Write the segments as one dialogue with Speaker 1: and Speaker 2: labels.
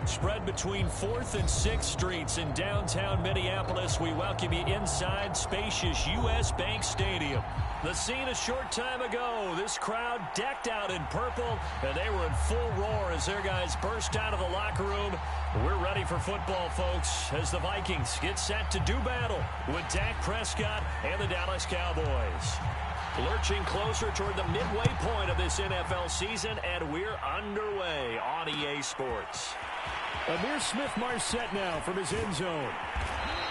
Speaker 1: Spread between 4th and 6th Streets in downtown Minneapolis. We welcome you inside spacious U.S. Bank Stadium. The scene a short time ago. This crowd decked out in purple, and they were in full roar as their guys burst out of the locker room. We're ready for football, folks, as the Vikings get set to do battle with Dak Prescott and the Dallas Cowboys. Lurching closer toward the midway point of this NFL season, and we're underway on EA Sports.
Speaker 2: Amir Smith-Marset now from his end zone.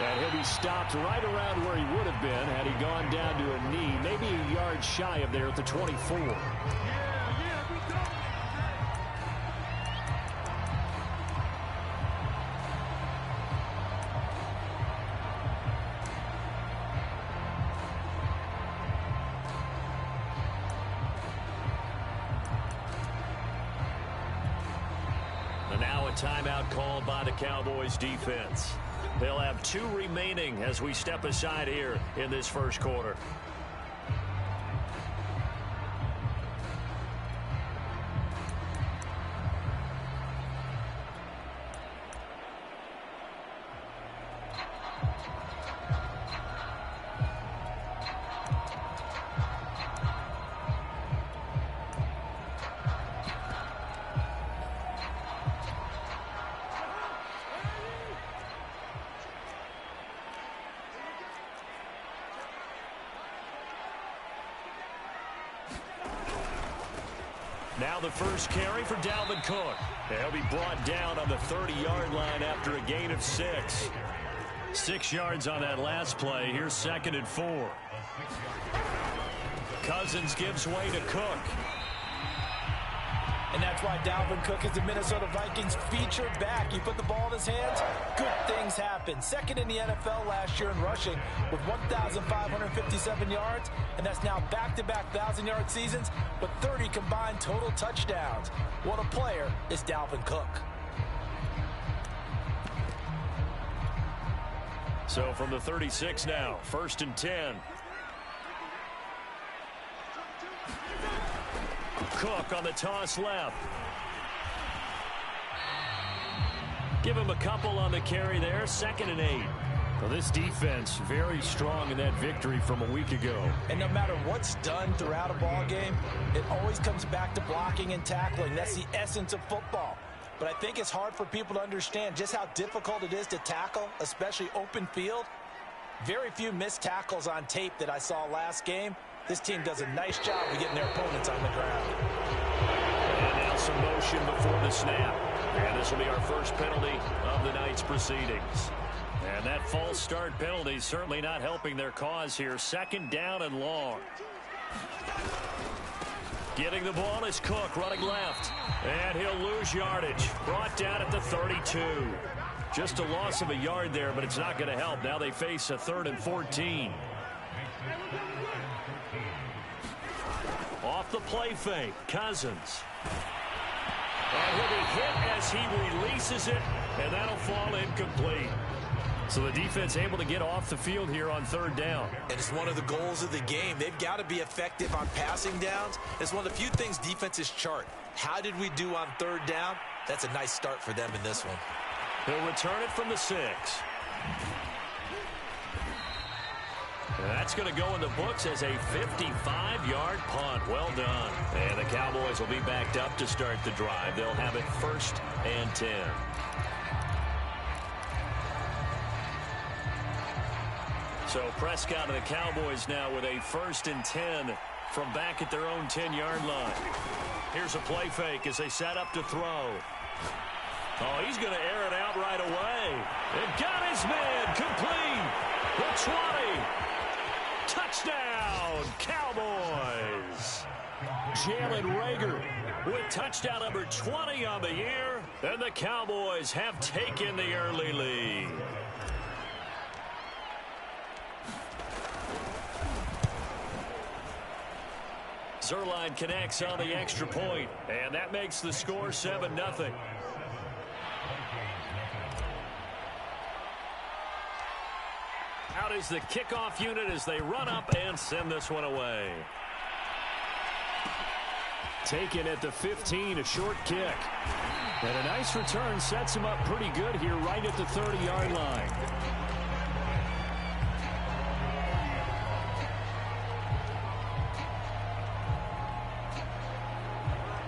Speaker 2: And he'll be stopped right around where he would have been had he gone down to a knee, maybe a yard shy of there at the 24.
Speaker 1: Timeout called by the Cowboys defense. They'll have 2 remaining as we step aside here in this first quarter. Now the first carry for Dalvin Cook. He'll be brought down on the 30-yard line after a gain of 6. 6 yards on that last play. Here's 2nd and 4. Cousins gives way to Cook.
Speaker 3: And that's why Dalvin Cook is the Minnesota Vikings featured back. You put the ball in his hands, good things happen. 2nd in the NFL last year in rushing with 1,557 yards, and that's now back-to-back 1,000-yard seasons with 30 combined total touchdowns. What a player is Dalvin Cook.
Speaker 1: So from the 36 now, 1st and 10. Cook on the toss left. Give him a couple on the carry there. 2nd and 8.
Speaker 2: Well, this defense very strong in that victory from a week ago.
Speaker 3: And no matter what's done throughout a ball game, it always comes back to blocking and tackling. That's the essence of football. But I think it's hard for people to understand just how difficult it is to tackle, especially open field. Very few missed tackles on tape that I saw last game. This team does a nice job of getting their opponents on the ground.
Speaker 1: And now some motion before the snap. And this will be our first penalty of the night's proceedings. And that false start penalty certainly not helping their cause here. 2nd down and long. Getting the ball is Cook running left. And he'll lose yardage. Brought down at the 32. Just a loss of a yard there, but it's not going to help. Now they face a 3rd and 14. Off the play fake, Cousins. And he'll be hit as he releases it, and that'll fall incomplete. So the defense able to get off the field here on 3rd down.
Speaker 3: And it's one of the goals of the game. They've got to be effective on passing downs. It's one of the few things defenses chart. How did we do on 3rd down? That's a nice start for them in this one.
Speaker 1: He'll return it from the 6. And that's going to go in the books as a 55-yard punt. Well done. And the Cowboys will be backed up to start the drive. They'll have it 1st and 10. So Prescott and the Cowboys now with a 1st and 10 from back at their own 10-yard line. Here's a play fake as they set up to throw. Oh, he's going to air it out right away. And got his man complete. The 20. Touchdown, Cowboys. Jalen Reagor with touchdown number 20 on the year. And the Cowboys have taken the early lead. Zerline connects on the extra point, and that makes the score 7-0. Out is the kickoff unit as they run up and send this one away.
Speaker 2: Taken at the 15, a short kick. And a nice return sets him up pretty good here right at the 30-yard line.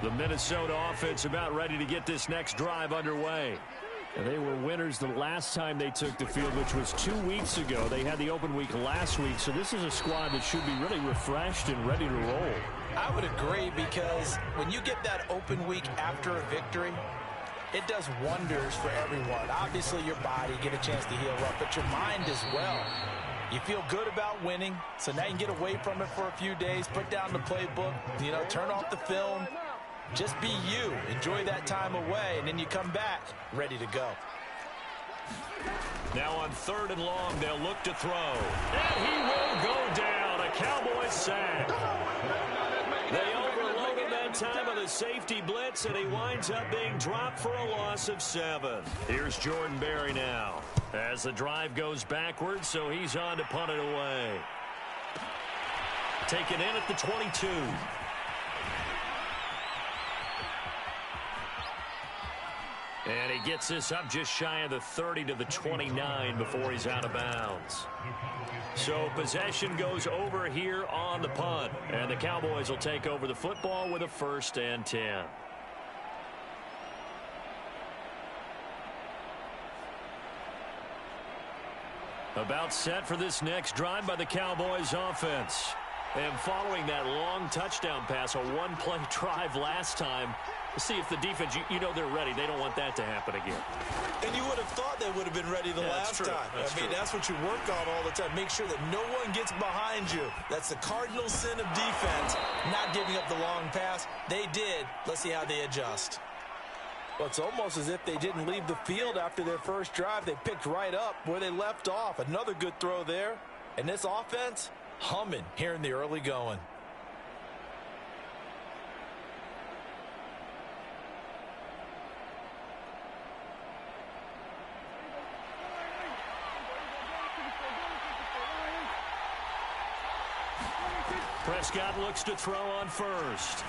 Speaker 2: The Minnesota offense about ready to get this next drive underway. And they were winners the last time they took the field, which was 2 weeks ago. They had the open week last week, so this is a squad that should be really refreshed and ready to roll.
Speaker 3: I would agree, because when you get that open week after a victory, it does wonders for everyone. Obviously, your body, get a chance to heal up, but your mind as well. You feel good about winning, so now you can get away from it for a few days, put down the playbook, turn off the film. Just be you. Enjoy that time away, and then you come back ready to go.
Speaker 1: Now on 3rd and long, they'll look to throw. And he will go down. A Cowboys sack. They overloaded that time of the safety blitz, and he winds up being dropped for a loss of 7. Here's Jordan Berry now as the drive goes backwards, so he's on to punt it away. Taken in at the 22. And he gets this up just shy of the 30 to the 29 before he's out of bounds. So possession goes over here on the punt. And the Cowboys will take over the football with a 1st and 10. About set for this next drive by the Cowboys offense. And following that long touchdown pass, a one-play drive last time, see if the defense, they're ready. They don't want that to happen again.
Speaker 3: And you would have thought they would have been ready the last time. That's what you work on all the time. Make sure that no one gets behind you. That's the cardinal sin of defense, not giving up the long pass. They did. Let's see how they adjust. Well, it's almost as if they didn't leave the field after their first drive. They picked right up where they left off. Another good throw there. And this offense, humming here in the early going.
Speaker 1: Prescott looks to throw on 1st.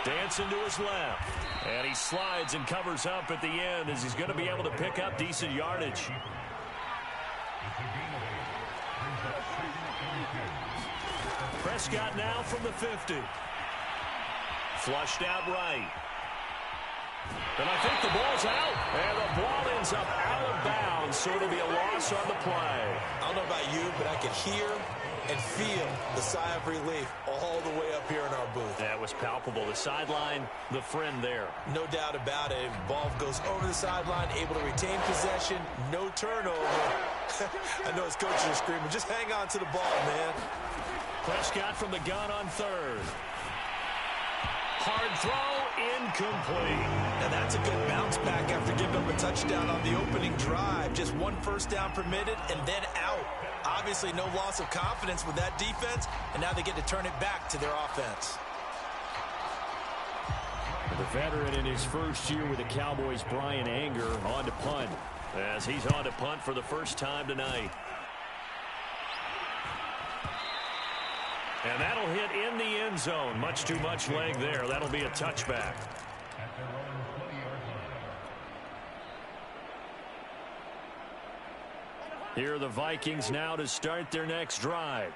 Speaker 1: Dancing to his left. And he slides and covers up at the end as he's going to be able to pick up decent yardage. Prescott now from the 50. Flushed out right. And I think the ball's out. And the ball ends up out of bounds, so it'll be a loss on the play.
Speaker 3: I don't know about you, but I could hear and feel the sigh of relief all the way up here in our booth.
Speaker 1: That was palpable. The sideline, the friend there.
Speaker 3: No doubt about it. Ball goes over the sideline, able to retain possession, no turnover. I know his coaches are screaming, just hang on to the ball, man.
Speaker 1: Prescott from the gun on 3rd. Hard throw, incomplete.
Speaker 3: And that's a good bounce back after giving up a touchdown on the opening drive. Just 1 first down permitted and then out. Obviously no loss of confidence with that defense, and now they get to turn it back to their offense.
Speaker 2: The veteran in his first year with the Cowboys, Brian Anger, on to punt.
Speaker 1: As he's on to punt for the first time tonight. And that'll hit in the end zone. Much too much leg there. That'll be a touchback. Here are the Vikings now to start their next drive.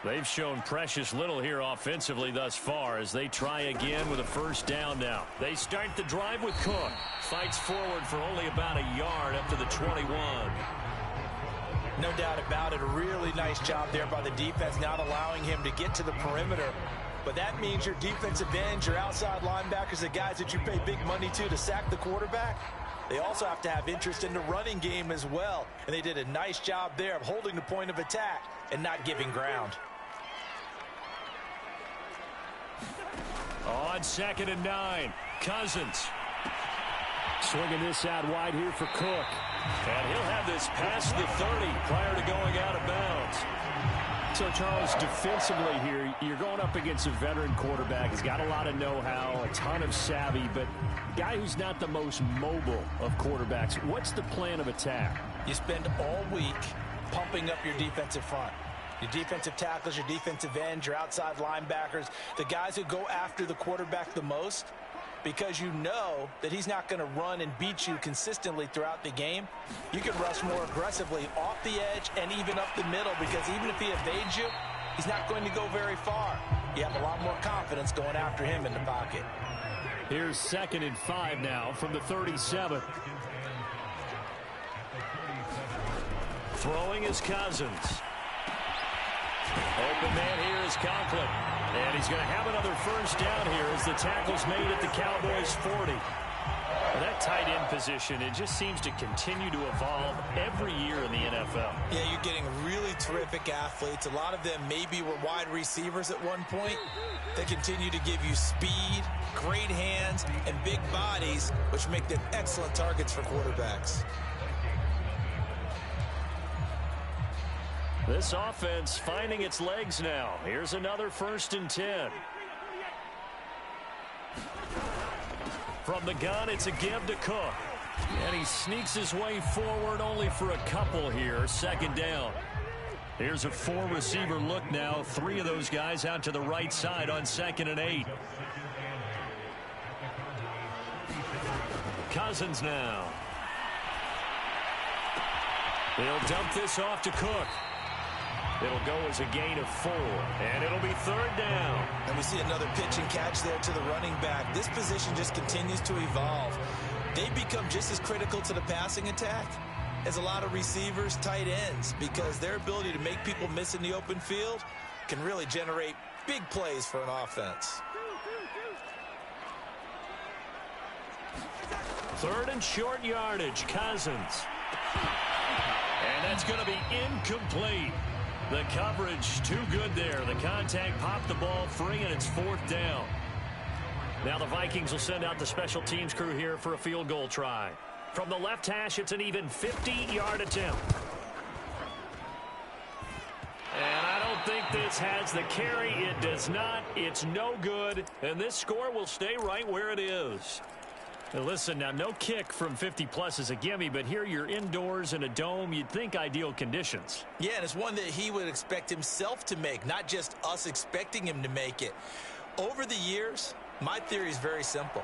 Speaker 1: They've shown precious little here offensively thus far as they try again with a first down now. They start the drive with Cook. Fights forward for only about a yard up to the 21.
Speaker 3: No doubt about it. A really nice job there by the defense, not allowing him to get to the perimeter. But that means your defensive ends, your outside linebackers, the guys that you pay big money to sack the quarterback, they also have to have interest in the running game as well. And they did a nice job there of holding the point of attack and not giving ground.
Speaker 1: On 2nd and 9, Cousins.
Speaker 2: Swinging this out wide here for Cook.
Speaker 1: And he'll have this past the 30 prior to going out of bounds.
Speaker 2: So, Charles, defensively here, you're going up against a veteran quarterback. He's got a lot of know-how, a ton of savvy, but a guy who's not the most mobile of quarterbacks. What's the plan of attack?
Speaker 3: You spend all week pumping up your defensive front. Your defensive tackles, your defensive ends, your outside linebackers, the guys who go after the quarterback the most, because you know that he's not going to run and beat you consistently throughout the game. You can rush more aggressively off the edge and even up the middle, because even if he evades you, he's not going to go very far. You have a lot more confidence going after him in the pocket.
Speaker 2: Here's 2nd and 5 now from the 37.
Speaker 1: Throwing is Cousins. Open man here is Conklin. And he's going to have another first down here as the tackle's made at the Cowboys' 40. Well, that tight end position, it just seems to continue to evolve every year in the NFL.
Speaker 3: Yeah, you're getting really terrific athletes. A lot of them maybe were wide receivers at one point. They continue to give you speed, great hands, and big bodies, which make them excellent targets for quarterbacks.
Speaker 1: This offense finding its legs now. Here's another 1st and 10. From the gun, it's a give to Cook. And he sneaks his way forward only for a couple here. 2nd down. Here's a 4-receiver look now. 3 of those guys out to the right side on 2nd and 8. Cousins now. He'll dump this off to Cook. It'll go as a gain of 4, and it'll be 3rd down.
Speaker 3: And we see another pitch and catch there to the running back. This position just continues to evolve. They become just as critical to the passing attack as a lot of receivers, tight ends, because their ability to make people miss in the open field can really generate big plays for an offense.
Speaker 1: 3rd and short yardage, Cousins. And that's going to be incomplete. The coverage too good there. The contact popped the ball free, and it's 4th down. Now the Vikings will send out the special teams crew here for a field goal try. From the left hash, it's an even 50-yard attempt. And I don't think this has the carry. It does not. It's no good. And this score will stay right where it is. Now listen, now no kick from 50-plus is a gimme, but here you're indoors in a dome. You'd think ideal conditions.
Speaker 3: Yeah, and it's one that he would expect himself to make, not just us expecting him to make it. Over the years, my theory is very simple.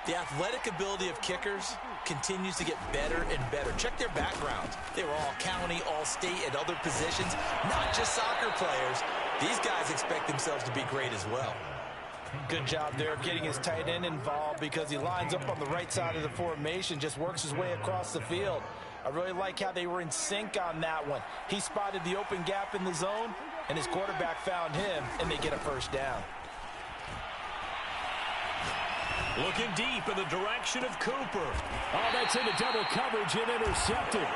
Speaker 3: The athletic ability of kickers continues to get better and better. Check their backgrounds. They were all county, all state, at other positions, not just soccer players. These guys expect themselves to be great as well. Good job there getting his tight end involved, because he lines up on the right side of the formation, just works his way across the field. I really like how they were in sync on that one. He spotted the open gap in the zone, and his quarterback found him, and they get a first down.
Speaker 1: Looking deep in the direction of Cooper.
Speaker 2: Oh, that's into double coverage and intercepted.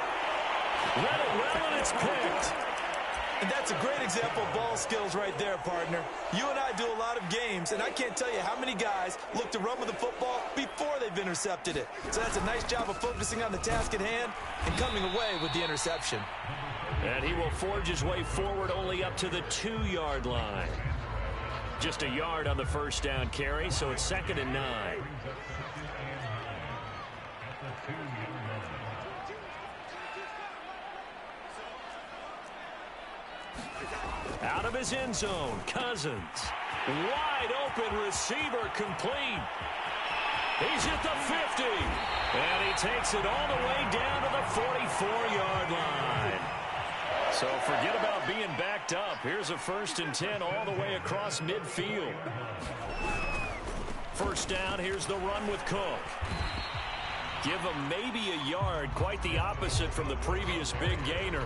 Speaker 1: Let it well, and it's picked.
Speaker 3: And that's a great example of ball skills right there, partner. You and I do a lot of games, and I can't tell you how many guys look to run with the football before they've intercepted it. So that's a nice job of focusing on the task at hand and coming away with the interception.
Speaker 1: And he will forge his way forward only up to the 2-yard line. Just a yard on the first down carry, so it's 2nd and 9. Out of his end zone, Cousins. Wide open receiver, complete. He's at the 50. And he takes it all the way down to the 44-yard line. So forget about being backed up. Here's a 1st and 10 all the way across midfield. First down, here's the run with Cook. Give him maybe a yard, quite the opposite from the previous big gainer.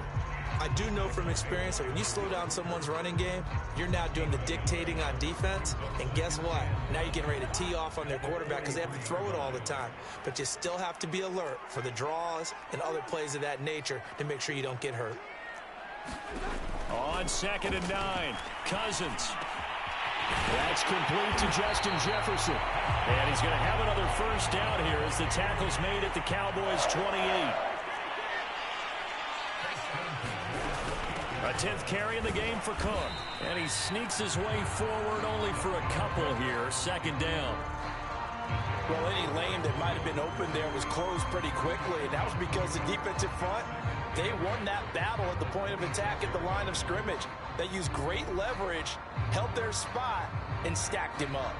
Speaker 3: I do know from experience that when you slow down someone's running game, you're now doing the dictating on defense. And guess what? Now you're getting ready to tee off on their quarterback because they have to throw it all the time. But you still have to be alert for the draws and other plays of that nature to make sure you don't get hurt.
Speaker 1: On 2nd and 9, Cousins.
Speaker 2: That's complete to Justin Jefferson.
Speaker 1: And he's going to have another first down here as the tackle's made at the Cowboys' 28. A 10th carry in the game for Cook. And he sneaks his way forward only for a couple here. 2nd down.
Speaker 3: Well, any lane that might have been open there was closed pretty quickly, and that was because the defensive front, they won that battle at the point of attack at the line of scrimmage. that used great leverage, held their spot, and stacked him up.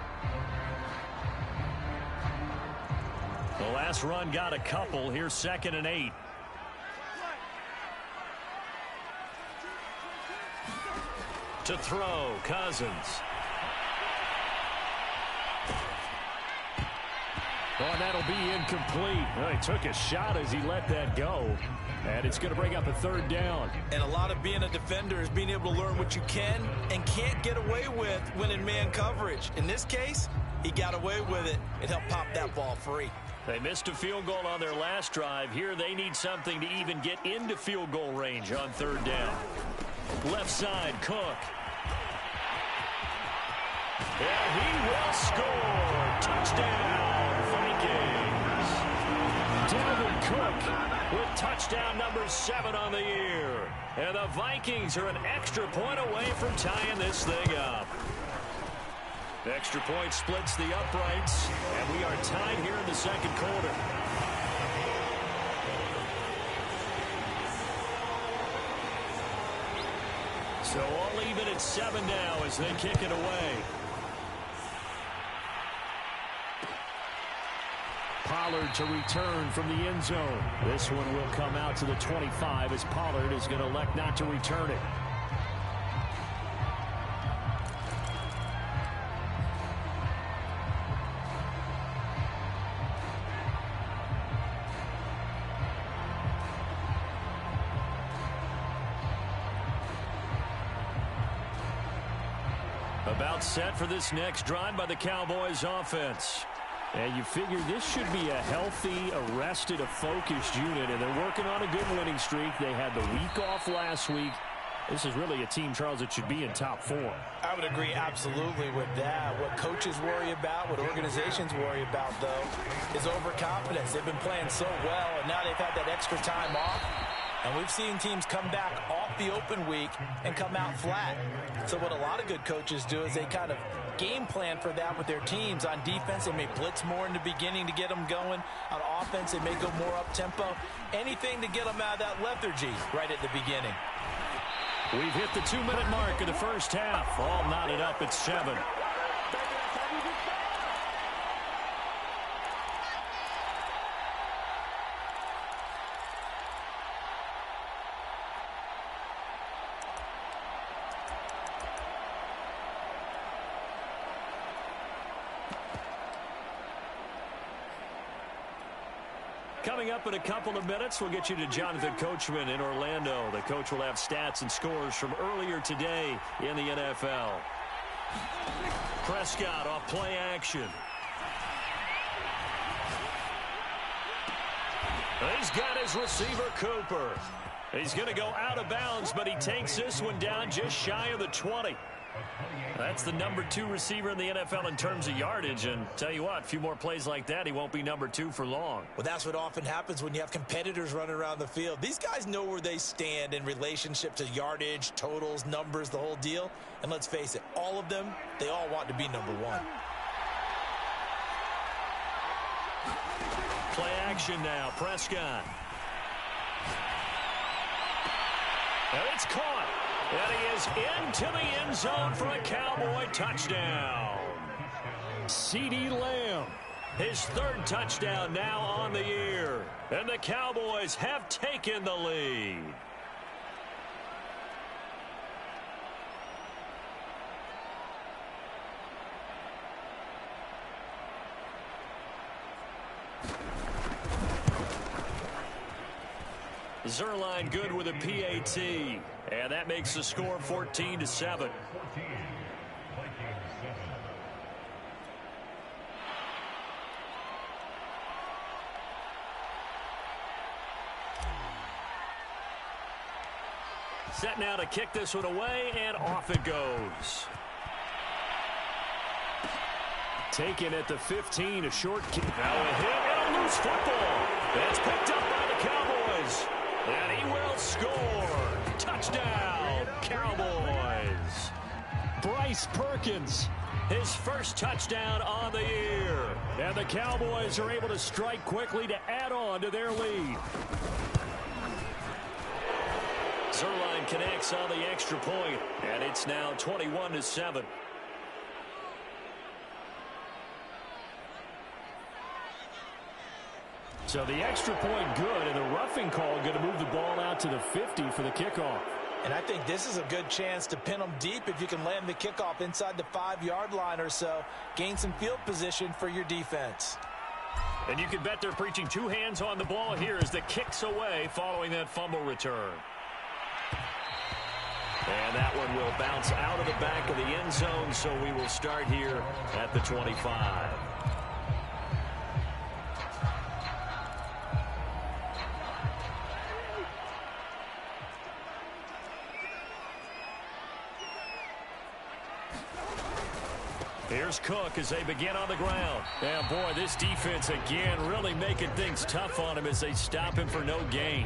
Speaker 1: The last run got a couple. Here's 2nd and 8. To throw, Cousins. Oh, and that'll be incomplete. Well, he took a shot as he let that go. And it's going to bring up a 3rd down.
Speaker 3: And a lot of being a defender is being able to learn what you can and can't get away with when in man coverage. In this case, he got away with it and helped pop that ball free.
Speaker 1: They missed a field goal on their last drive. Here they need something to even get into field goal range on 3rd down. Left side, Cook. And he will score. Touchdown, Vikings. Dalvin Cook with touchdown number 7 on the year. And the Vikings are an extra point away from tying this thing up. The extra point splits the uprights, and we are tied here in the 2nd quarter. So all even at 7 now as they kick it away. Pollard to return from the end zone. This one will come out to the 25 as Pollard is going to elect not to return it. About set for this next drive by the Cowboys offense. And you figure this should be a healthy, arrested, a focused unit, and they're working on a good winning streak. They had the week off last week. This is really a team, Charles, that should be in top 4.
Speaker 3: I would agree absolutely with that. What coaches worry about, what organizations worry about, though, is overconfidence. They've been playing so well, and now they've had that extra time off. And we've seen teams come back off the open week and come out flat. So what a lot of good coaches do is they kind of game plan for that with their teams. On defense, they may blitz more in the beginning to get them going. On offense, they may go more up-tempo. Anything to get them out of that lethargy right at the beginning.
Speaker 1: We've hit the 2-minute mark of the first half. All knotted up at 7. Coming up in a couple of minutes, we'll get you to Jonathan Coachman in Orlando. The coach will have stats and scores from earlier today in the NFL. Prescott off play action. He's got his receiver, Cooper. He's going to go out of bounds, but he takes this one down just shy of the 20. That's the number 2 receiver in the NFL in terms of yardage. And tell you what, a few more plays like that, he won't be number 2 for long.
Speaker 3: Well, that's what often happens when you have competitors running around the field. These guys know where they stand in relationship to yardage, totals, numbers, the whole deal. And let's face it, all of them, they all want to be number 1.
Speaker 1: Play action now, Prescott. And it's caught. And he is into the end zone for a Cowboy touchdown. CeeDee Lamb, his 3rd touchdown now on the year. And the Cowboys have taken the lead. Zerline good with a PAT. And that makes the score 14-7. Set now to kick this one away, and off it goes. Taken at the 15, a short kick. Now a hit and a loose football. That's picked up by the Cowboys. And he will score. Touchdown, Cowboys. Bryce Perkins, his 1st touchdown on the year. And the Cowboys are able to strike quickly to add on to their lead. Zerline connects on the extra point, and it's now 21-7.
Speaker 2: So the extra point good, and the roughing call going to move the ball out to the 50 for the kickoff.
Speaker 3: And I think this is a good chance to pin them deep if you can land the kickoff inside the 5-yard line or so. Gain some field position for your defense.
Speaker 1: And you can bet they're preaching two hands on the ball here as the kick's away following that fumble return. And that one will bounce out of the back of the end zone, so we will start here at the 25. Here's Cook as they begin on the ground. And boy, this defense again really making things tough on him as they stop him for no gain.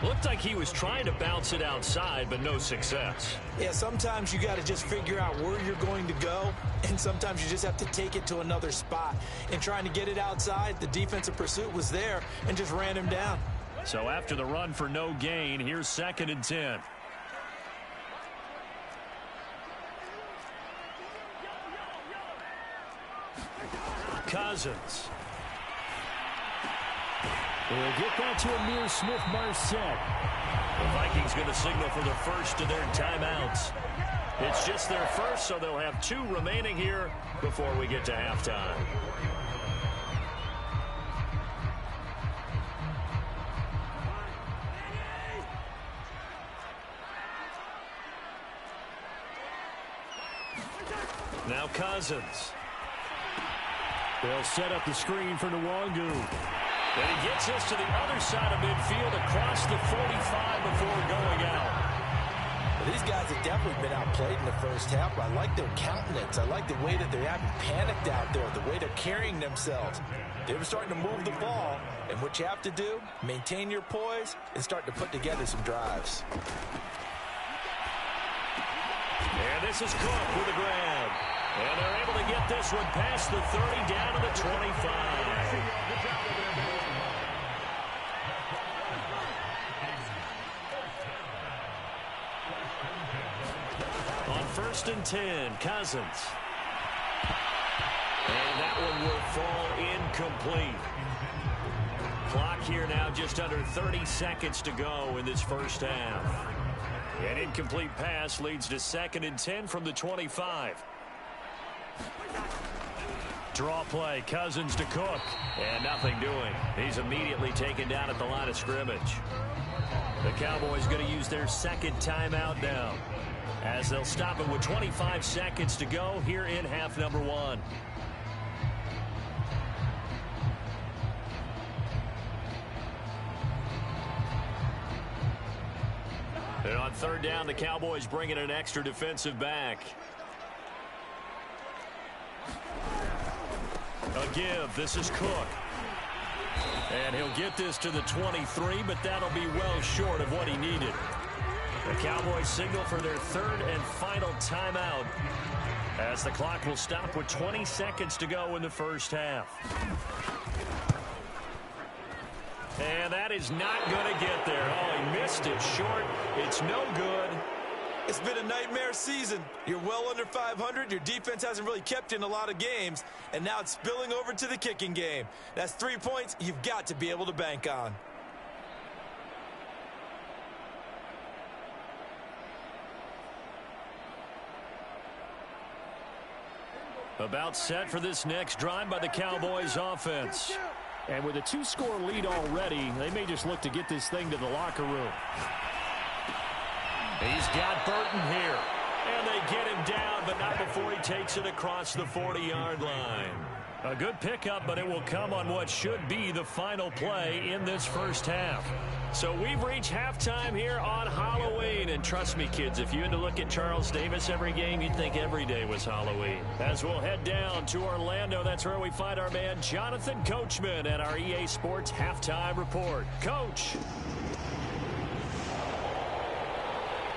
Speaker 1: Looked like he was trying to bounce it outside, but no success.
Speaker 3: Yeah, sometimes you got to just figure out where you're going to go, and sometimes you just have to take it to another spot. And trying to get it outside, the defensive pursuit was there and just ran him down.
Speaker 1: So after the run for no gain, here's 2nd and 10. Cousins.
Speaker 2: We'll get that to Amir Smith-Marset.
Speaker 1: The Vikings going to signal for the first of their timeouts. It's just their first, so they'll have 2 remaining here before we get to halftime. Now Cousins.
Speaker 2: They'll set up the screen for Nwangwu.
Speaker 1: And he gets us to the other side of midfield across the 45 before going out.
Speaker 3: Well, these guys have definitely been outplayed in the first half, but I like their countenance. I like the way that they haven't panicked out there, the way they're carrying themselves. They were starting to move the ball, and what you have to do, maintain your poise and start to put together some drives.
Speaker 1: And this is Cook with a grab. And they're able to get this one past the 30 down to the 25. On 1st and 10, Cousins. And that one will fall incomplete. Clock here now just under 30 seconds to go in this first half. An incomplete pass leads to 2nd and 10 from the 25. Draw play, Cousins to Cook. And nothing doing. He's immediately taken down at the line of scrimmage. The Cowboys going to use their 2nd timeout now, as they'll stop it with 25 seconds to go here in half number 1. And on 3rd down, the Cowboys bring in an extra defensive back. A give. This is Cook. And he'll get this to the 23, but that'll be well short of what he needed. The Cowboys signal for their 3rd and final timeout, as the clock will stop with 20 seconds to go in the first half. And that is not going to get there. Oh, he missed it short. It's no good.
Speaker 3: It's been a nightmare season. You're well under 500. Your defense hasn't really kept you in a lot of games. And now it's spilling over to the kicking game. That's 3 points you've got to be able to bank on.
Speaker 1: About set for this next drive by the Cowboys offense.
Speaker 2: And with a 2-score lead already, they may just look to get this thing to the locker room.
Speaker 1: He's got Burton here. And they get him down, but not before he takes it across the 40-yard line. A good pickup, but it will come on what should be the final play in this first half. So we've reached halftime here on Halloween. And trust me, kids, if you had to look at Charles Davis every game, you'd think every day was Halloween. As we'll head down to Orlando, that's where we find our man Jonathan Coachman at our EA Sports Halftime Report. Coach.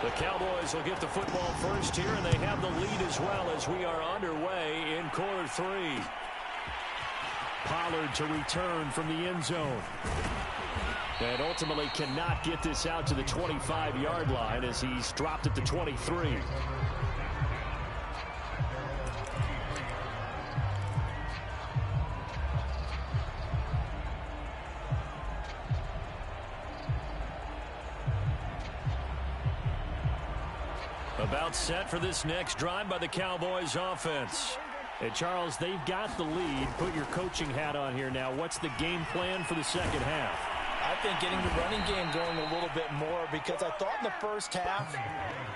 Speaker 1: The Cowboys will get the football first here, and they have the lead as well as we are underway in quarter 3.
Speaker 2: Pollard to return from the end zone. And ultimately cannot get this out to the 25-yard line as he's dropped at the 23. About set for this next drive by the Cowboys offense. And Charles, they've got the lead. Put your coaching hat on here now. What's the game plan for the second half?
Speaker 3: I think getting the running game going a little bit more, because I thought in the first half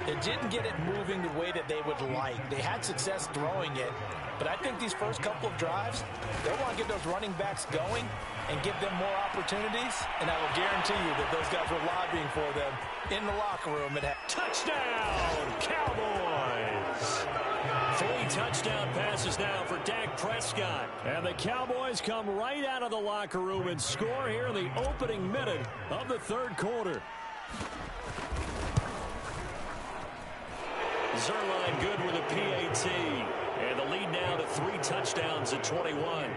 Speaker 3: it didn't get it moving the way that they would like. They had success throwing it, but I think these first couple of drives, they want to get those running backs going and give them more opportunities, and I will guarantee you that those guys were lobbying for them in the locker room.
Speaker 2: Touchdown, Cowboys! 3 touchdown passes now for Dak Prescott. And the Cowboys come right out of the locker room and score here in the opening minute of the third quarter. Zerline good with a PAT. And the lead now to 3 touchdowns at 21.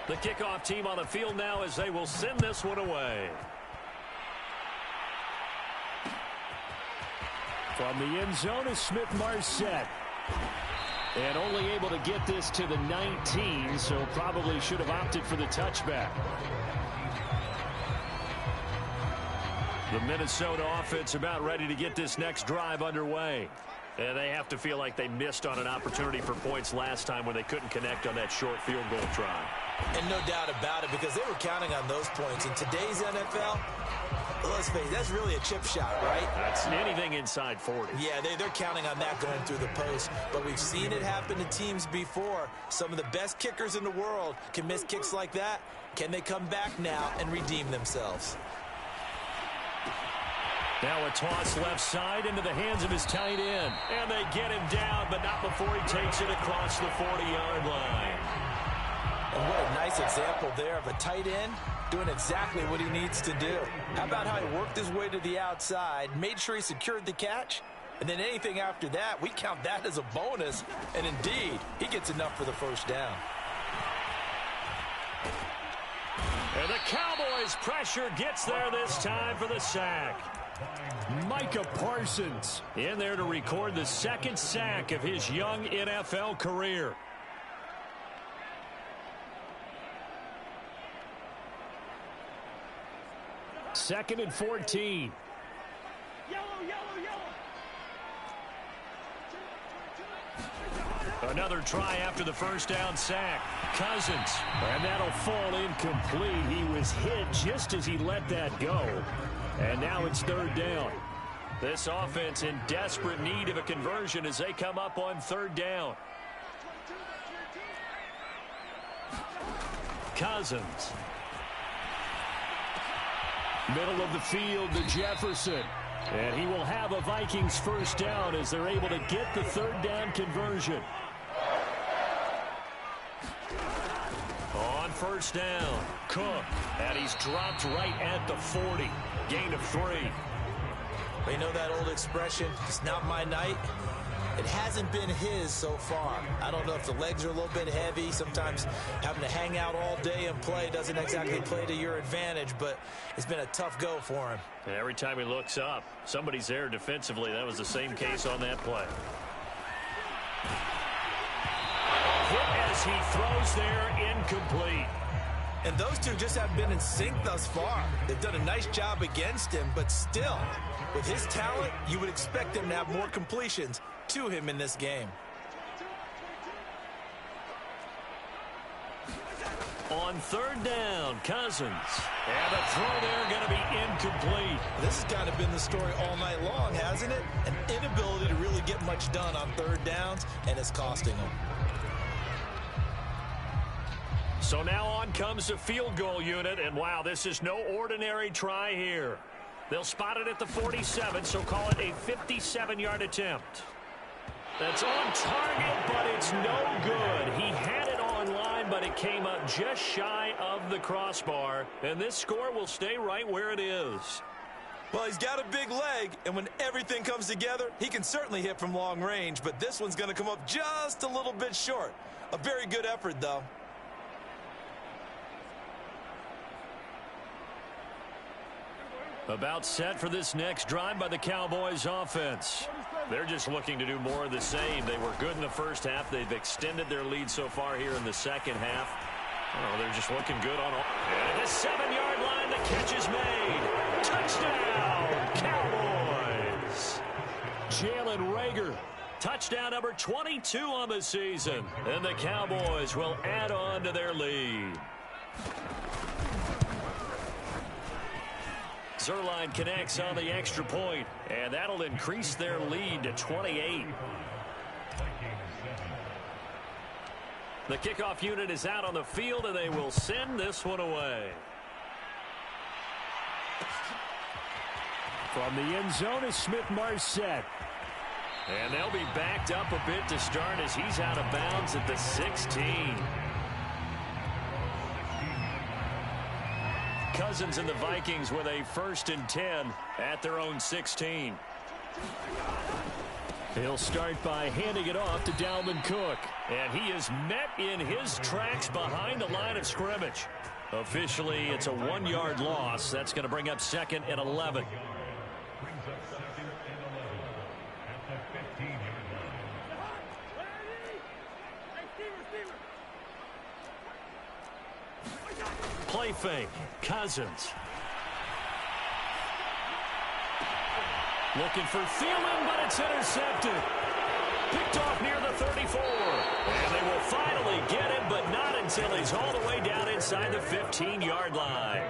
Speaker 2: The kickoff team on the field now as they will send this one away. From the end zone is Smith-Marset. And only able to get this to the 19, so probably should have opted for the touchback. The Minnesota offense about ready to get this next drive underway. And they have to feel like they missed on an opportunity for points last time when they couldn't connect on that short field goal try.
Speaker 3: And no doubt about it, because they were counting on those points. In today's NFL, let's face it, that's really a chip shot, right?
Speaker 2: That's anything inside 40.
Speaker 3: Yeah, they're counting on that going through the post. But we've seen it happen to teams before. Some of the best kickers in the world can miss kicks like that. Can they come back now and redeem themselves?
Speaker 2: Now a toss left side into the hands of his tight end. And they get him down, but not before he takes it across the 40-yard line.
Speaker 3: And what a nice example there of a tight end doing exactly what he needs to do. How about how he worked his way to the outside, made sure he secured the catch, and then anything after that, we count that as a bonus. And indeed, he gets enough for the first down.
Speaker 2: And the Cowboys' pressure gets there this time for the sack. Micah Parsons in there to record the second sack of his young NFL career. Second and 14. Another try after the first down sack. Cousins. And that'll fall incomplete. He was hit just as he let that go. And now it's third down. This offense in desperate need of a conversion as they come up on third down. Cousins. Middle of the field to Jefferson. And he will have a Vikings first down as they're able to get the third down conversion. On first down, Cook. And he's dropped right at the 40. Gain of 3.
Speaker 3: But you know that old expression, it's not my night? It hasn't been his so far. I don't know if the legs are a little bit heavy. Sometimes having to hang out all day and play doesn't exactly play to your advantage, but it's been a tough go for him.
Speaker 2: And every time he looks up, somebody's there defensively. That was the same case on that play. Hit as he throws there, incomplete.
Speaker 3: And those two just haven't been in sync thus far. They've done a nice job against him, but still, with his talent, you would expect him to have more completions to him in this game.
Speaker 2: On third down, Cousins. And the throw there going to be incomplete.
Speaker 3: This has kind of been the story all night long, hasn't it? An inability to really get much done on third downs, and it's costing them.
Speaker 2: So now on comes the field goal unit, and wow, this is no ordinary try here. They'll spot it at the 47, so call it a 57-yard attempt. That's on target, but it's no good. He had it on line, but it came up just shy of the crossbar, and this score will stay right where it is.
Speaker 3: Well, he's got a big leg, and when everything comes together, he can certainly hit from long range, but this one's going to come up just a little bit short. A very good effort, though.
Speaker 1: About set for this next drive by the Cowboys offense. They're just looking to do more of the same. They were good in the first half. They've extended their lead so far here in the second half. Oh, they're just looking good on all. And at the 7-yard line, the catch is made. Touchdown, Cowboys. Jalen Reagor. Touchdown number 22 on the season. And the Cowboys will add on to their lead. Zerline connects on the extra point, and that'll increase their lead to 28. The kickoff unit is out on the field, and they will send this one away.
Speaker 2: From the end zone is Smith-Marset.
Speaker 1: And they'll be backed up a bit to start as he's out of bounds at the 16. Cousins and the Vikings with a 1st and 10 at their own 16.
Speaker 2: He'll start by handing it off to Dalvin Cook.
Speaker 1: And he is met in his tracks behind the line of scrimmage. Officially, it's a 1-yard loss. That's going to bring up 2nd and 11. Play fake. Cousins. Looking for Thielen, but it's intercepted. Picked off near the 34. And they will finally get him, but not until he's all the way down inside the 15-yard line.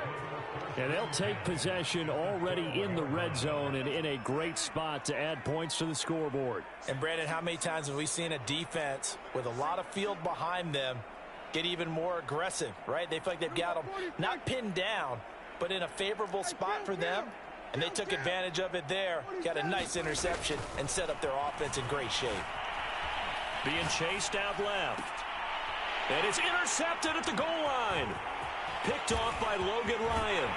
Speaker 2: And they'll take possession already in the red zone and in a great spot to add points to the scoreboard.
Speaker 3: And, Brandon, how many times have we seen a defense with a lot of field behind them get even more aggressive, right? They feel like they've got them not pinned down, but in a favorable spot for them, and they took advantage of it there. Got a nice interception and set up their offense in great shape.
Speaker 1: Being chased out left. And it's intercepted at the goal line. Picked off by Logan Ryan.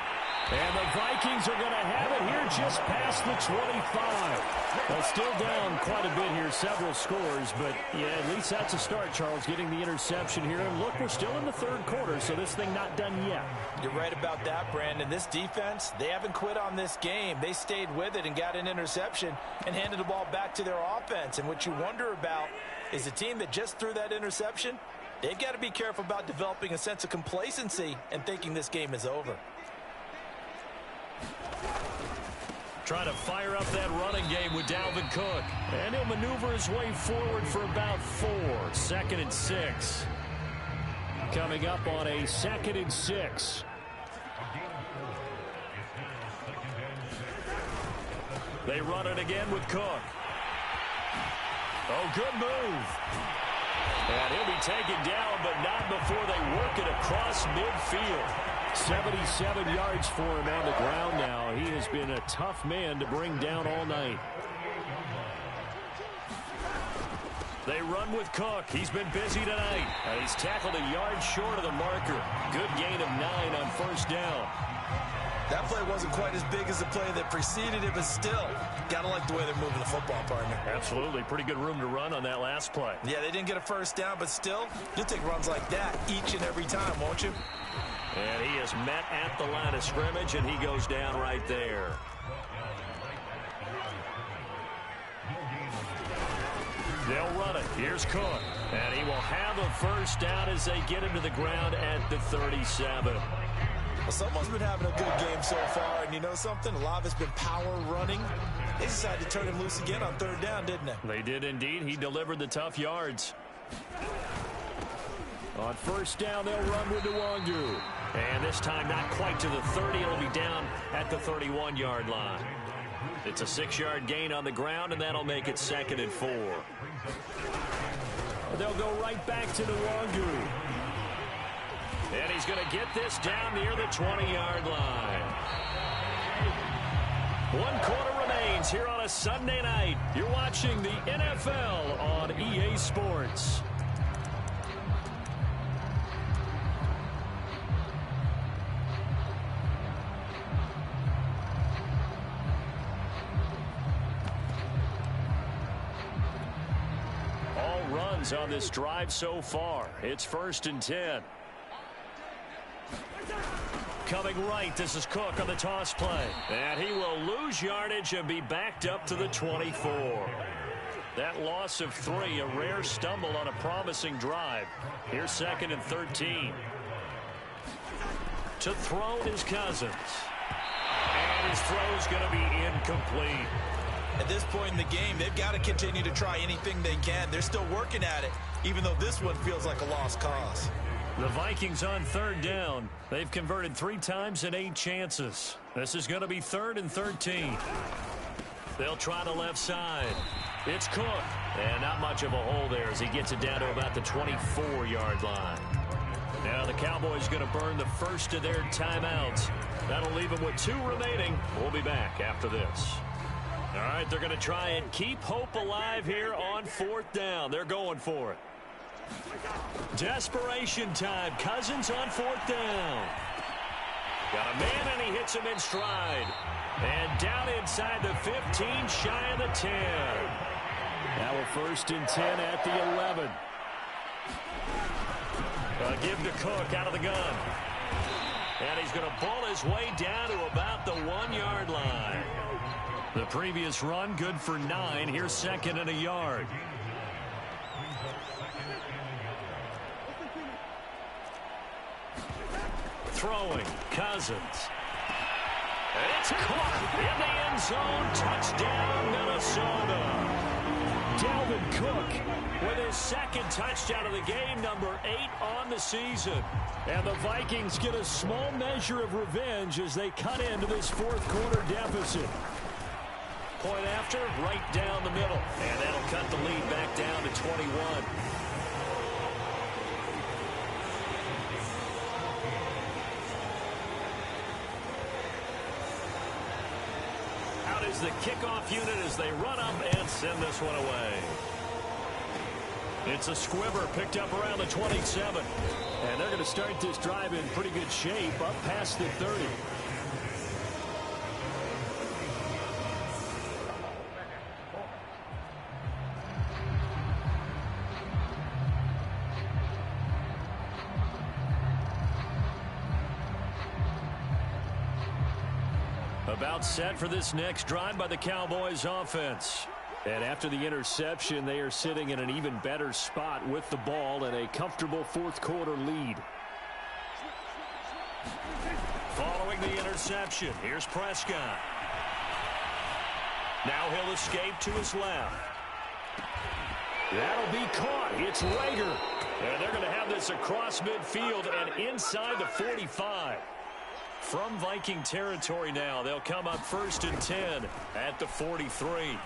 Speaker 2: And the Vikings are going to have it here just past the 25. Well, still down quite a bit here, several scores, but yeah, at least that's a start, Charles, getting the interception here. And look, we're still in the 3rd quarter, so this thing not done yet.
Speaker 3: You're right about that, Brandon. This defense, they haven't quit on this game. They stayed with it and got an interception and handed the ball back to their offense. And what you wonder about is the team that just threw that interception, they've got to be careful about developing a sense of complacency and thinking this game is over.
Speaker 1: Trying to fire up that running game with Dalvin Cook.
Speaker 2: And he'll maneuver his way forward for about 4.
Speaker 1: 2nd and 6.
Speaker 2: Coming up on a 2nd and 6.
Speaker 1: They run it again with Cook. Oh, good move. And he'll be taken down, but not before they work it across midfield.
Speaker 2: 77 yards for him on the ground now. He has been a tough man to bring down all night.
Speaker 1: They run with Cook. He's been busy tonight. And he's tackled a yard short of the marker. Good gain of 9 on 1st down.
Speaker 3: That play wasn't quite as big as the play that preceded it, but still, gotta like the way they're moving the football, partner.
Speaker 1: Absolutely. Pretty good room to run on that last play.
Speaker 3: Yeah, they didn't get a 1st down, but still, you'll take runs like that each and every time, won't you?
Speaker 1: And he is met at the line of scrimmage, and he goes down right there. They'll run it. Here's Cook. And he will have a 1st down as they get him to the ground at the 37.
Speaker 3: Well, someone's been having a good game so far, and you know something? A lot of it's been power running. They decided to turn him loose again on 3rd down, didn't they?
Speaker 1: They did indeed. He delivered the tough yards.
Speaker 2: On 1st down, they'll run with Nwangu.
Speaker 1: And this time not quite to the 30. It'll be down at the 31-yard line. It's a 6-yard gain on the ground, and that'll make it 2nd and 4.
Speaker 2: They'll go right back to Nwangu.
Speaker 1: And he's going to get this down near the 20-yard line. 1 quarter remains here on a Sunday night. You're watching the NFL on EA Sports. runs on this drive so far. It's 1st and 10. Coming right, this is Cook on the toss play. And he will lose yardage and be backed up to the 24. That loss of 3, a rare stumble on a promising drive. Here's 2nd and 13. To throw is Cousins. And his throw is going to be incomplete.
Speaker 3: At this point in the game, they've got to continue to try anything they can. They're still working at it, even though this one feels like a lost cause.
Speaker 1: The Vikings on 3rd down. They've converted 3 times in 8 chances. This is going to be 3rd and 13. They'll try the left side. It's Cook. And not much of a hole there as he gets it down to about the 24-yard line. Now the Cowboys going to burn the first of their timeouts. That'll leave them with 2 remaining. We'll be back after this. All right, they're going to try and keep hope alive here on 4th down. They're going for it. Desperation time. Cousins on 4th down. Got a man, and he hits him in stride. And down inside the 15, shy of the 10. Now a 1st and 10 at the 11. Give to Cook out of the gun. And he's going to pull his way down to about the 1-yard line. The previous run, good for 9. Here's 2nd and a yard. Throwing, Cousins. It's caught in the end zone. Touchdown, Minnesota. Dalvin Cook with his 2nd touchdown of the game, number 8 on the season. And the Vikings get a small measure of revenge as they cut into this 4th quarter deficit. Point after, right down the middle. And that'll cut the lead back down to 21. Out is the kickoff unit as they run up and send this one away. It's a squibber picked up around the 27. And they're going to start this drive in pretty good shape up past the 30. About set for this next drive by the Cowboys offense. And after the interception, they are sitting in an even better spot with the ball and a comfortable 4th quarter lead. Following the interception, here's Prescott. Now he'll escape to his left. That'll be caught. It's Rager. And they're going to have this across midfield and inside the 45. From Viking territory now, they'll come up 1st and 10 at the 43.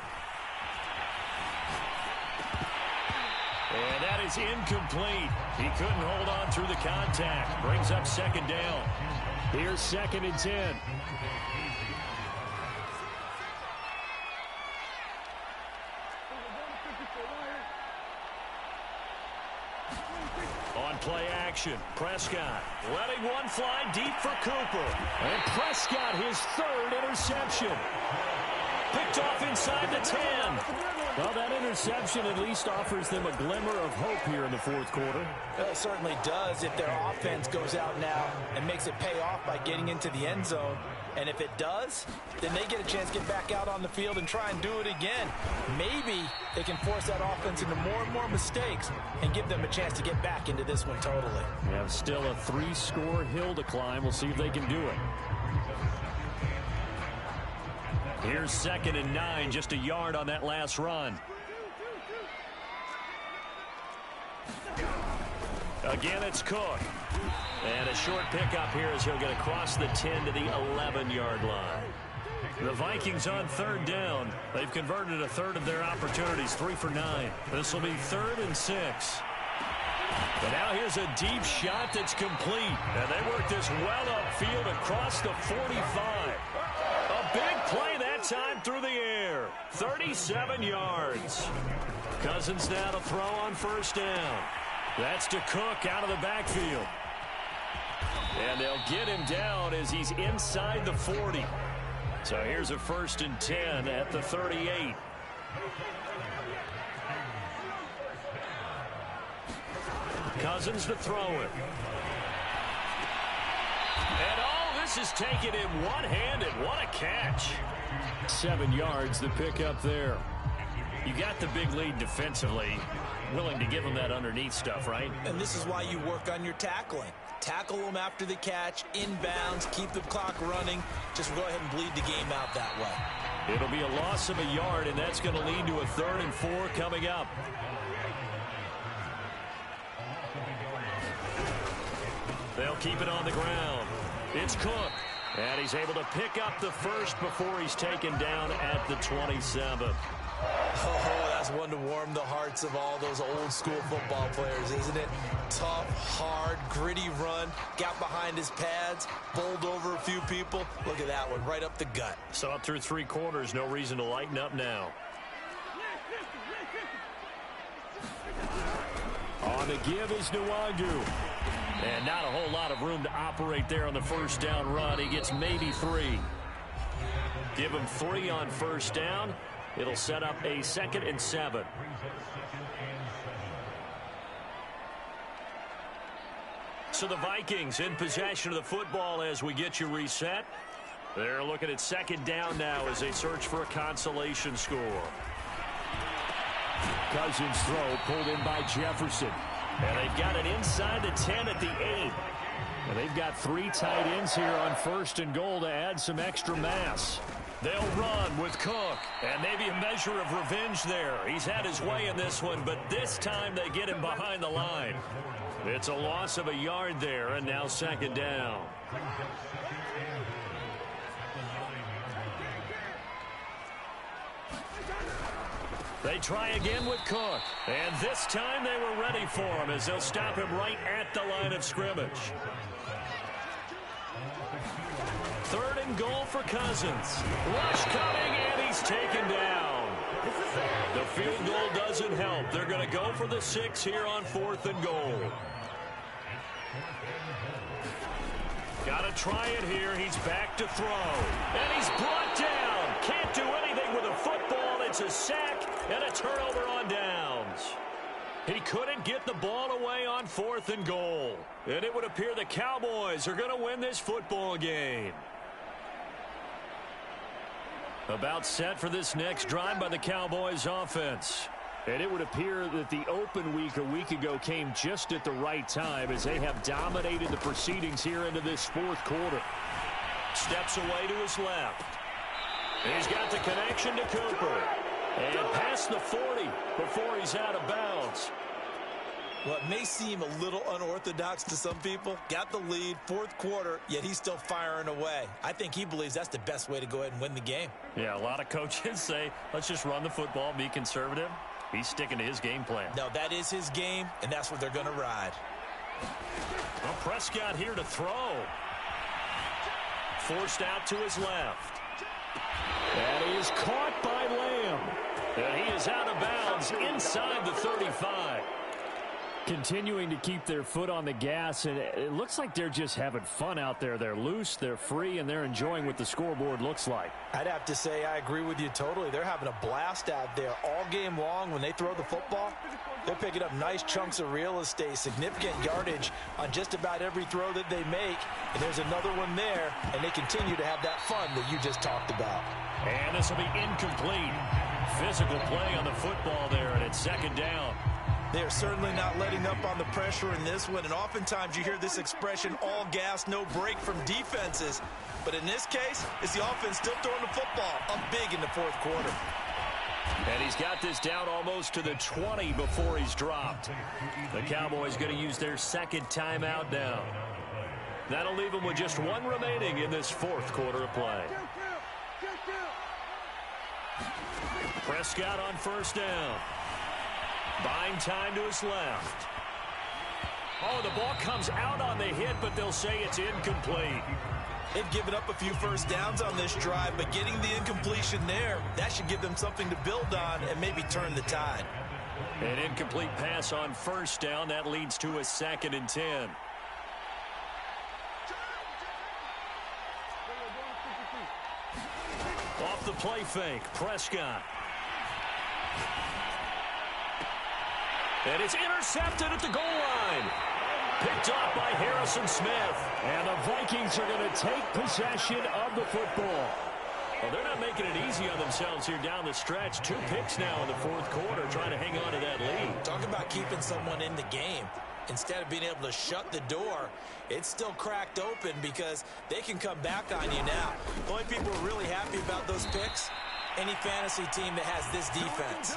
Speaker 1: And that is incomplete. He couldn't hold on through the contact. Brings up 2nd down. Here's 2nd and 10. On play action, Prescott letting one fly deep for Cooper. And Prescott, his 3rd interception. Picked off inside the 10. Well, that interception at least offers them a glimmer of hope here in the 4th quarter.
Speaker 3: It certainly does if their offense goes out now and makes it pay off by getting into the end zone. And if it does, then they get a chance to get back out on the field and try and do it again. Maybe they can force that offense into more and more mistakes and give them a chance to get back into this one totally.
Speaker 1: We have still a 3-score hill to climb. We'll see if they can do it. Here's 2nd and 9, just a yard on that last run. Again, it's Cook. And a short pickup here as he'll get across the 10 to the 11-yard line. The Vikings on 3rd down. They've converted a 1/3 of their opportunities, 3 for 9. This will be 3rd and 6. But now here's a deep shot that's complete. And they work this well upfield across the 45. A big play that time through the air. 37 yards. Cousins now to throw on 1st down. That's to Cook out of the backfield. And they'll get him down as he's inside the 40. So here's a 1st and 10 at the 38. Cousins to throw it. And this is taken in one-handed. What a catch.
Speaker 2: 7 yards the pick up there.
Speaker 1: You got the big lead defensively. Willing to give them that underneath stuff, right?
Speaker 3: And this is why you work on your tackling. Tackle them after the catch, inbounds, keep the clock running. Just go ahead and bleed the game out that way.
Speaker 1: It'll be a loss of a yard, and that's going to lead to a 3rd and 4 coming up. They'll keep it on the ground. It's Cook, and he's able to pick up the first before he's taken down at the 27.
Speaker 3: Oh, that's one to warm the hearts of all those old school football players, isn't it? Tough, hard, gritty run, got behind his pads, bowled over a few people. Look at that one, right up the gut.
Speaker 1: So up through 3 quarters, no reason to lighten up now.
Speaker 2: On the give is Nwangu.
Speaker 1: And not a whole lot of room to operate there on the first down run. He gets maybe 3. Give him 3 on first down. It'll set up a 2nd and 7. So the Vikings in possession of the football as we get you reset. They're looking at 2nd down now as they search for a consolation score.
Speaker 2: Cousins throw pulled in by Jefferson.
Speaker 1: And they've got it inside the 10 at the 8.
Speaker 2: And they've got 3 tight ends here on 1st and goal to add some extra mass.
Speaker 1: They'll run with Cook, and maybe a measure of revenge there. He's had his way in this one, but this time they get him behind the line. It's a loss of a yard there, and now 2nd down. They try again with Cook, and this time they were ready for him as they'll stop him right at the line of scrimmage. 3rd and goal for Cousins. Rush coming, and he's taken down. The field goal doesn't help. They're going to go for the 6 here on 4th and goal. Got to try it here. He's back to throw. And he's brought down. Can't do anything with a football. It's a sack and a turnover on downs. He couldn't get the ball away on 4th and goal. And it would appear the Cowboys are going to win this football game. About set for this next drive by the Cowboys offense.
Speaker 2: And it would appear that the open week a week ago came just at the right time as they have dominated the proceedings here into this 4th quarter.
Speaker 1: Steps away to his left. He's got the connection to Cooper. And past the 40 before he's out of bounds.
Speaker 3: Well, it may seem a little unorthodox to some people. Got the lead, 4th quarter, yet he's still firing away. I think he believes that's the best way to go ahead and win the game.
Speaker 1: Yeah, a lot of coaches say, let's just run the football, be conservative. He's sticking to his game plan.
Speaker 3: No, that is his game, and that's what they're going to ride.
Speaker 1: Well, Prescott here to throw. Forced out to his left.
Speaker 2: That is caught by Lamb.
Speaker 1: And he is out of bounds inside the 35.
Speaker 2: Continuing to keep their foot on the gas, and it looks like they're just having fun out there. They're loose, they're free, and they're enjoying what the scoreboard looks like.
Speaker 3: I'd have to say I agree with you totally. They're having a blast out there all game long. When they throw the football, they're picking up nice chunks of real estate, significant yardage on just about every throw that they make. And there's another one there, and they continue to have that fun that you just talked about.
Speaker 1: And this will be incomplete. Physical play on the football there, and it's 2nd down.
Speaker 3: They're certainly not letting up on the pressure in this one, and oftentimes you hear this expression, all gas, no break from defenses. But in this case, it's the offense still throwing the football up big in the 4th quarter.
Speaker 1: And he's got this down almost to the 20 before he's dropped. The Cowboys going to use their 2nd timeout now. That'll leave them with just 1 remaining in this 4th quarter of play. Prescott on first down. Buying time to his left. Oh, the ball comes out on the hit, but they'll say it's incomplete.
Speaker 3: They've given up a few first downs on this drive, but getting the incompletion there, that should give them something to build on and maybe turn the tide.
Speaker 1: An incomplete pass on first down. That leads to a 2nd and 10. Off the play fake, Prescott. And it's intercepted at the goal line. Picked off by Harrison Smith.
Speaker 2: And the Vikings are going to take possession of the football.
Speaker 1: Well, they're not making it easy on themselves here down the stretch. 2 picks now in the fourth quarter, trying to hang on to that lead.
Speaker 3: Talk about keeping someone in the game. Instead of being able to shut the door, it's still cracked open because they can come back on you now. The only people who are really happy about those picks, any fantasy team that has this defense.